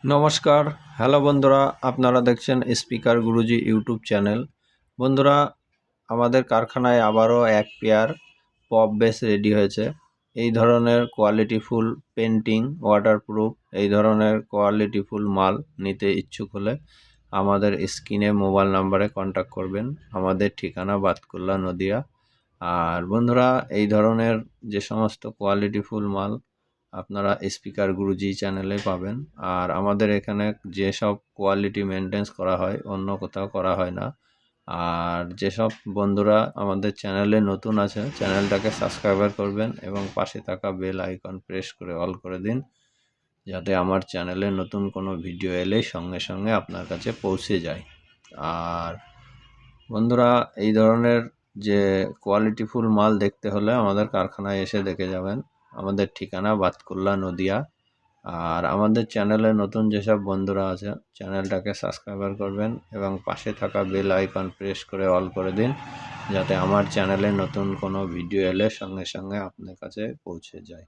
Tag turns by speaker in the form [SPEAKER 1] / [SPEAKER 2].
[SPEAKER 1] নমস্কার, হ্যালো বন্ধুরা, আপনারা দেখছেন স্পিকার গুরুজি ইউটিউব চ্যানেল। বন্ধুরা, আমাদের কারখানায় আবারও এক পেয়ার পপ বেস রেডি হয়েছে। এই ধরনের কোয়ালিটিফুল পেন্টিং, ওয়াটারপ্রুফ এই ধরনের কোয়ালিটিফুল মাল নিতে ইচ্ছুক হলে আমাদের স্ক্রিনে মোবাইল নাম্বারে কন্ট্যাক্ট করবেন। আমাদের ঠিকানা বাতকুল্লা নদিয়া। আর বন্ধুরা, এই ধরনের যে সমস্ত কোয়ালিটিফুল মাল আপনারা স্পিকার গুরুজি চ্যানেলে পাবেন। আর আমাদের এখানে যেসব কোয়ালিটি মেনটেন্স করা হয় অন্য কোথাও করা হয় না। আর যেসব বন্ধুরা আমাদের চ্যানেলে নতুন আছে চ্যানেলটাকে সাবস্ক্রাইবার করবেন এবং পাশে থাকা বেল আইকন প্রেস করে অল করে দিন, যাতে আমার চ্যানেলে নতুন কোনো ভিডিও এলে সঙ্গে সঙ্গে আপনার কাছে পৌঁছে যায়। আর বন্ধুরা, এই ধরনের যে কোয়ালিটিফুল মাল দেখতে হলে আমাদের কারখানায় এসে দেখে যাবেন। আমাদের ঠিকানা বাতকুল্লা নদিয়া। আর আমাদের চ্যানেলে নতুন যেসব বন্ধুরা আছে চ্যানেলটাকে সাবস্ক্রাইবার করবেন এবং পাশে থাকা বেল আইকন প্রেস করে অল করে দিন, যাতে আমার চ্যানেলে নতুন কোনো ভিডিও এলে সঙ্গে সঙ্গে আপনার কাছে পৌঁছে যায়।